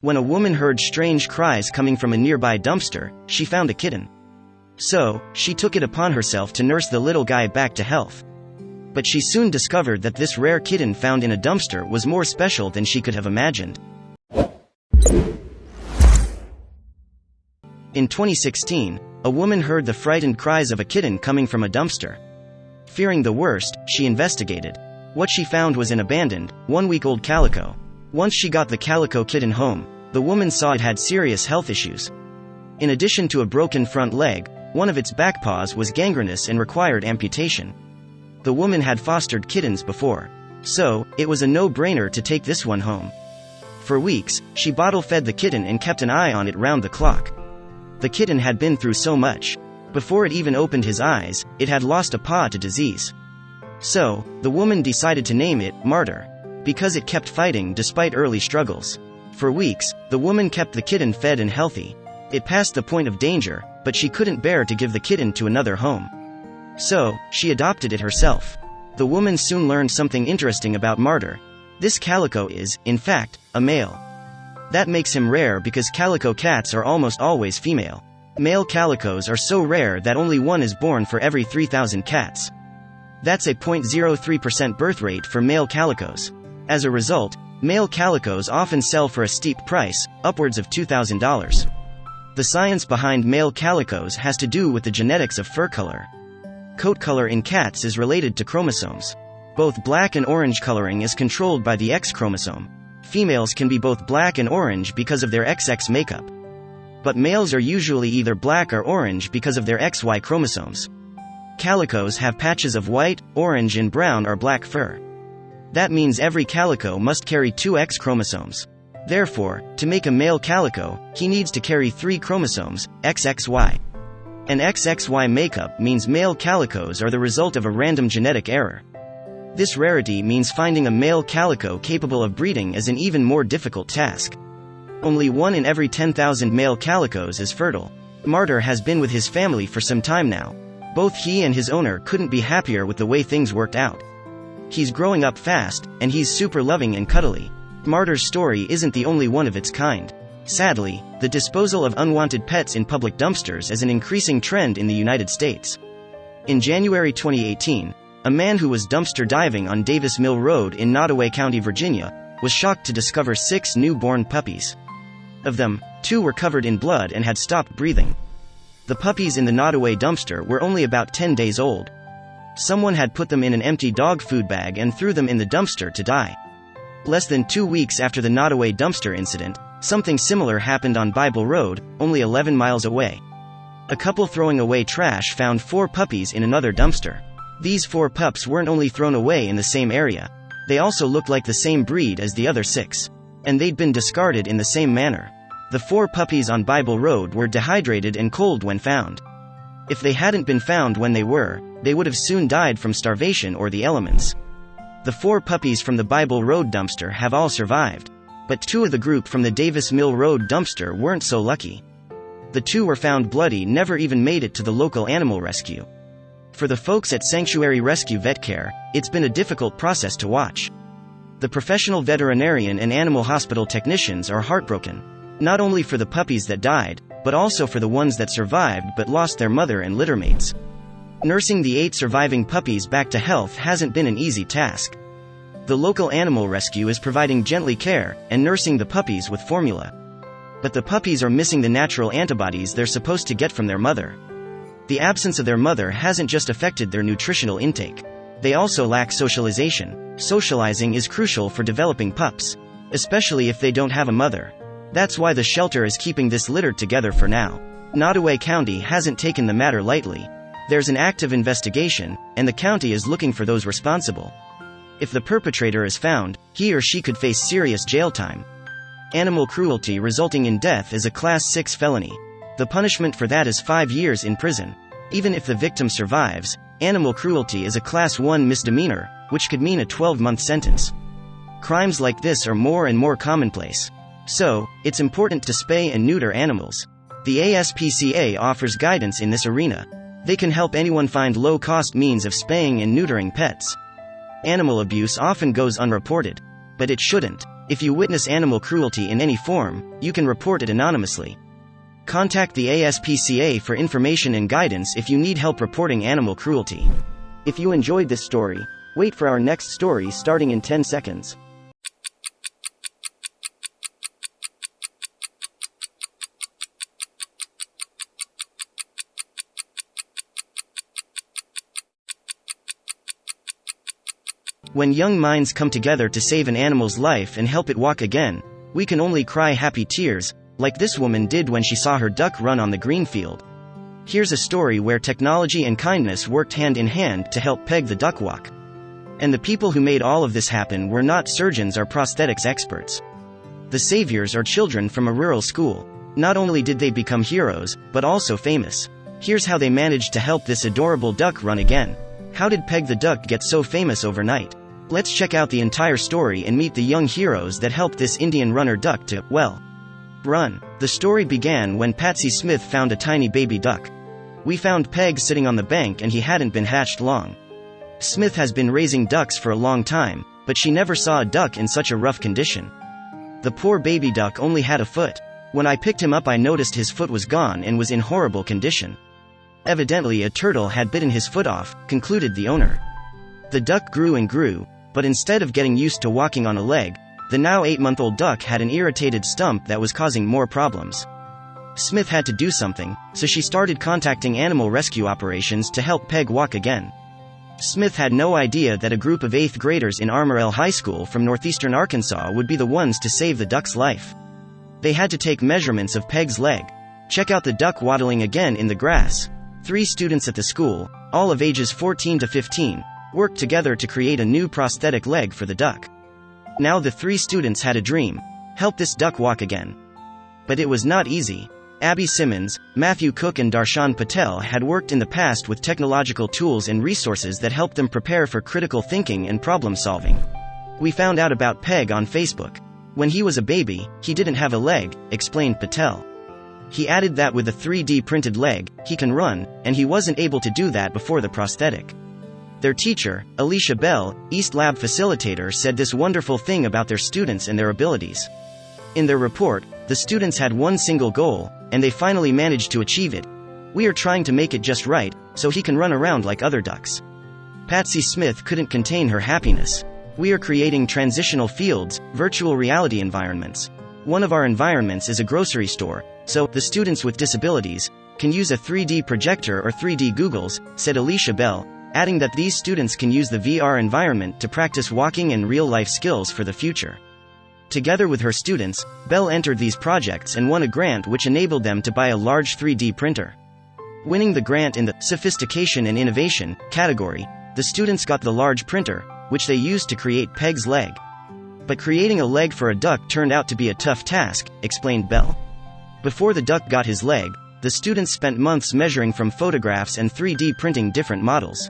When a woman heard strange cries coming from a nearby dumpster, she found a kitten. So, she took it upon herself to nurse the little guy back to health. But she soon discovered that this rare kitten found in a dumpster was more special than she could have imagined. In 2016, a woman heard the frightened cries of a kitten coming from a dumpster. Fearing the worst, she investigated. What she found was an abandoned, 1-week-old calico. Once she got the calico kitten home, the woman saw it had serious health issues. In addition to a broken front leg, one of its back paws was gangrenous and required amputation. The woman had fostered kittens before, so it was a no-brainer to take this one home. For weeks, she bottle-fed the kitten and kept an eye on it round the clock. The kitten had been through so much. Before it even opened his eyes, it had lost a paw to disease. So, the woman decided to name it Martyr, because it kept fighting despite early struggles. For weeks, the woman kept the kitten fed and healthy. It passed the point of danger, but she couldn't bear to give the kitten to another home. So, she adopted it herself. The woman soon learned something interesting about Martyr. This calico is, in fact, a male. That makes him rare because calico cats are almost always female. Male calicos are so rare that only one is born for every 3,000 cats. That's a 0.03% birth rate for male calicos. As a result, male calicos often sell for a steep price, upwards of $2,000. The science behind male calicos has to do with the genetics of fur color. Coat color in cats is related to chromosomes. Both black and orange coloring is controlled by the X chromosome. Females can be both black and orange because of their XX makeup. But males are usually either black or orange because of their XY chromosomes. Calicos have patches of white, orange and brown or black fur. That means every calico must carry 2 X chromosomes. Therefore, to make a male calico, he needs to carry 3 chromosomes, XXY. An XXY makeup means male calicos are the result of a random genetic error. This rarity means finding a male calico capable of breeding is an even more difficult task. Only 1 in every 10,000 male calicos is fertile. Martyr has been with his family for some time now. Both he and his owner couldn't be happier with the way things worked out. He's growing up fast, and he's super loving and cuddly. Martyr's story isn't the only one of its kind. Sadly, the disposal of unwanted pets in public dumpsters is an increasing trend in the United States. In January 2018, a man who was dumpster diving on Davis Mill Road in Nottoway County, Virginia, was shocked to discover 6 newborn puppies. Of them, 2 were covered in blood and had stopped breathing. The puppies in the Nottoway dumpster were only about 10 days old. Someone had put them in an empty dog food bag and threw them in the dumpster to die. Less than 2 weeks after the Nottoway dumpster incident, something similar happened on Bible Road, only 11 miles away. A couple throwing away trash found 4 puppies in another dumpster. These 4 pups weren't only thrown away in the same area, they also looked like the same breed as the other 6. And they'd been discarded in the same manner. The 4 puppies on Bible Road were dehydrated and cold when found. If they hadn't been found when they would have soon died from starvation or the elements. The 4 puppies from the Bible Road dumpster have all survived, but 2 of the group from the Davis Mill Road dumpster weren't so lucky. The 2 were found bloody, never even made it to the local animal rescue. For the folks at Sanctuary Rescue Vet Care, it's been a difficult process to watch. The professional veterinarian and animal hospital technicians are heartbroken, not only for the puppies that died, but also for the ones that survived but lost their mother and littermates. Nursing the 8 surviving puppies back to health hasn't been an easy task. The local animal rescue is providing gently care and nursing the puppies with formula. But the puppies are missing the natural antibodies they're supposed to get from their mother. The absence of their mother hasn't just affected their nutritional intake. They also lack socialization. Socializing is crucial for developing pups, especially if they don't have a mother. That's why the shelter is keeping this litter together for now. Nottoway County hasn't taken the matter lightly. There's an active investigation, and the county is looking for those responsible. If the perpetrator is found, he or she could face serious jail time. Animal cruelty resulting in death is a Class 6 felony. The punishment for that is 5 years in prison. Even if the victim survives, animal cruelty is a Class 1 misdemeanor, which could mean a 12-month sentence. Crimes like this are more and more commonplace. So, it's important to spay and neuter animals. The ASPCA offers guidance in this arena. They can help anyone find low-cost means of spaying and neutering pets. Animal abuse often goes unreported. But it shouldn't. If you witness animal cruelty in any form, you can report it anonymously. Contact the ASPCA for information and guidance if you need help reporting animal cruelty. If you enjoyed this story, wait for our next story starting in 10 seconds. When young minds come together to save an animal's life and help it walk again, we can only cry happy tears, like this woman did when she saw her duck run on the green field. Here's a story where technology and kindness worked hand in hand to help Peg the duck walk. And the people who made all of this happen were not surgeons or prosthetics experts. The saviors are children from a rural school. Not only did they become heroes, but also famous. Here's how they managed to help this adorable duck run again. How did Peg the duck get so famous overnight? Let's check out the entire story and meet the young heroes that helped this Indian runner duck to, well, run. The story began when Patsy Smith found a tiny baby duck. We found Peg sitting on the bank and he hadn't been hatched long. Smith has been raising ducks for a long time, but she never saw a duck in such a rough condition. The poor baby duck only had a foot. When I picked him up I noticed his foot was gone and was in horrible condition. Evidently a turtle had bitten his foot off, concluded the owner. The duck grew and grew, but instead of getting used to walking on a leg, the now 8-month-old duck had an irritated stump that was causing more problems. Smith had to do something, so she started contacting animal rescue operations to help Peg walk again. Smith had no idea that a group of 8th graders in Armorel High School from northeastern Arkansas would be the ones to save the duck's life. They had to take measurements of Peg's leg. Check out the duck waddling again in the grass. 3 students at the school, all of ages 14 to 15, worked together to create a new prosthetic leg for the duck. Now the 3 students had a dream: help this duck walk again. But it was not easy. Abby Simmons, Matthew Cook and Darshan Patel had worked in the past with technological tools and resources that helped them prepare for critical thinking and problem solving. We found out about Peg on Facebook. When he was a baby, he didn't have a leg, explained Patel. He added that with a 3D printed leg, he can run, and he wasn't able to do that before the prosthetic. Their teacher, Alicia Bell, East Lab facilitator, said this wonderful thing about their students and their abilities. In their report, the students had one single goal, and they finally managed to achieve it. We are trying to make it just right, so he can run around like other ducks. Patsy Smith couldn't contain her happiness. We are creating transitional fields, virtual reality environments. One of our environments is a grocery store, so the students with disabilities can use a 3D projector or 3D goggles, said Alicia Bell, adding that these students can use the VR environment to practice walking and real-life skills for the future. Together with her students, Bell entered these projects and won a grant which enabled them to buy a large 3D printer. Winning the grant in the Sophistication and Innovation category, the students got the large printer, which they used to create Peg's leg. But creating a leg for a duck turned out to be a tough task, explained Bell. Before the duck got his leg, the students spent months measuring from photographs and 3D printing different models.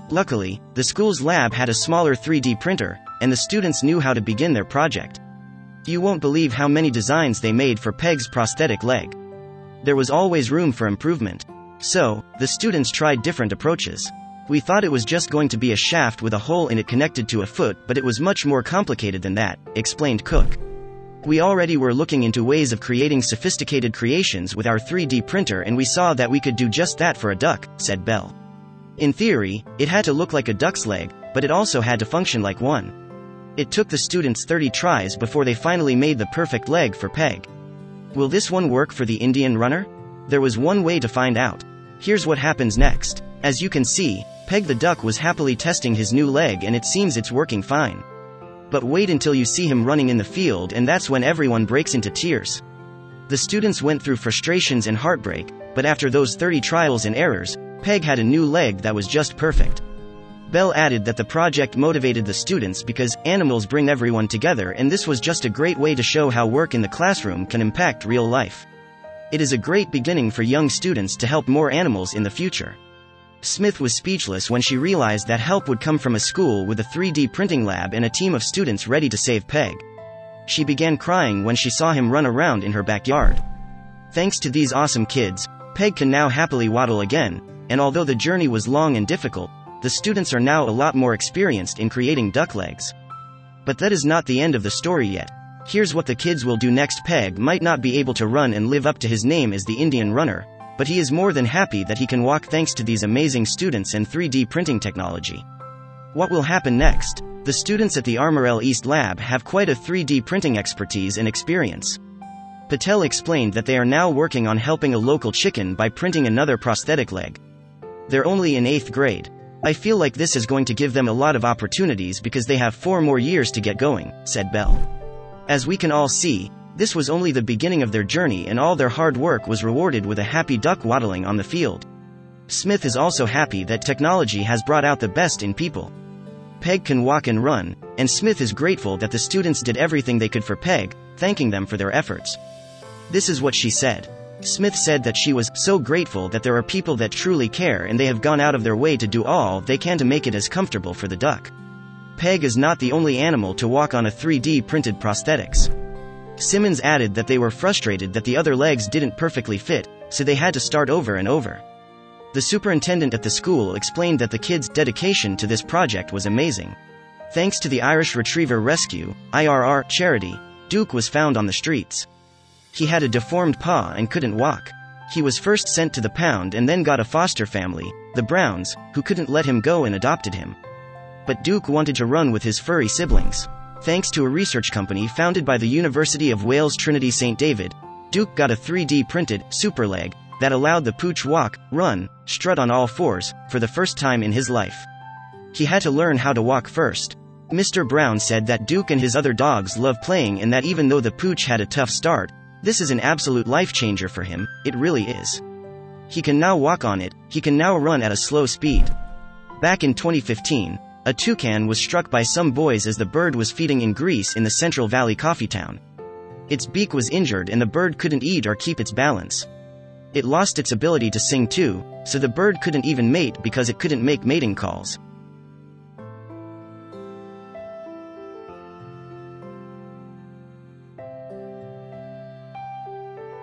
Luckily, the school's lab had a smaller 3D printer, and the students knew how to begin their project. You won't believe how many designs they made for Peg's prosthetic leg. There was always room for improvement. So, the students tried different approaches. We thought it was just going to be a shaft with a hole in it connected to a foot, but it was much more complicated than that, explained Cook. We already were looking into ways of creating sophisticated creations with our 3D printer, and we saw that we could do just that for a duck, said Bell. In theory, it had to look like a duck's leg, but it also had to function like one. It took the students 30 tries before they finally made the perfect leg for Peg. Will this one work for the Indian runner? There was one way to find out. Here's what happens next. As you can see, Peg the duck was happily testing his new leg, and it seems it's working fine. But wait until you see him running in the field, and that's when everyone breaks into tears. The students went through frustrations and heartbreak, but after those 30 trials and errors, Peg had a new leg that was just perfect. Bell added that the project motivated the students because animals bring everyone together, and this was just a great way to show how work in the classroom can impact real life. It is a great beginning for young students to help more animals in the future. Smith was speechless when she realized that help would come from a school with a 3D printing lab and a team of students ready to save Peg. She began crying when she saw him run around in her backyard. Thanks to these awesome kids, Peg can now happily waddle again, and although the journey was long and difficult, the students are now a lot more experienced in creating duck legs. But that is not the end of the story yet. Here's what the kids will do next. Peg might not be able to run and live up to his name as the Indian runner, but he is more than happy that he can walk thanks to these amazing students and 3D printing technology. What will happen next? The students at the Armorel East Lab have quite a 3D printing expertise and experience. Patel explained that they are now working on helping a local chicken by printing another prosthetic leg. They're only in 8th grade. I feel like this is going to give them a lot of opportunities because they have 4 more years to get going, said Bell. As we can all see, this was only the beginning of their journey, and all their hard work was rewarded with a happy duck waddling on the field. Smith is also happy that technology has brought out the best in people. Peg can walk and run, and Smith is grateful that the students did everything they could for Peg, thanking them for their efforts. This is what she said. Smith said that she was so grateful that there are people that truly care and they have gone out of their way to do all they can to make it as comfortable for the duck. Peg is not the only animal to walk on a 3D printed prosthetics. Simmons added that they were frustrated that the other legs didn't perfectly fit, so they had to start over and over. The superintendent at the school explained that the kids' dedication to this project was amazing. Thanks to the Irish Retriever Rescue (IRR) charity, Duke was found on the streets. He had a deformed paw and couldn't walk. He was first sent to the pound and then got a foster family, the Browns, who couldn't let him go and adopted him. But Duke wanted to run with his furry siblings. Thanks to a research company founded by the University of Wales Trinity St. David, Duke got a 3D printed super leg that allowed the pooch walk, run, strut on all fours, for the first time in his life. He had to learn how to walk first. Mr. Brown said that Duke and his other dogs love playing and that even though the pooch had a tough start, this is an absolute life changer for him, it really is. He can now walk on it, he can now run at a slow speed. Back in 2015, a toucan was struck by some boys as the bird was feeding in Greece in the Central Valley coffee town. Its beak was injured and the bird couldn't eat or keep its balance. It lost its ability to sing too, so the bird couldn't even mate because it couldn't make mating calls.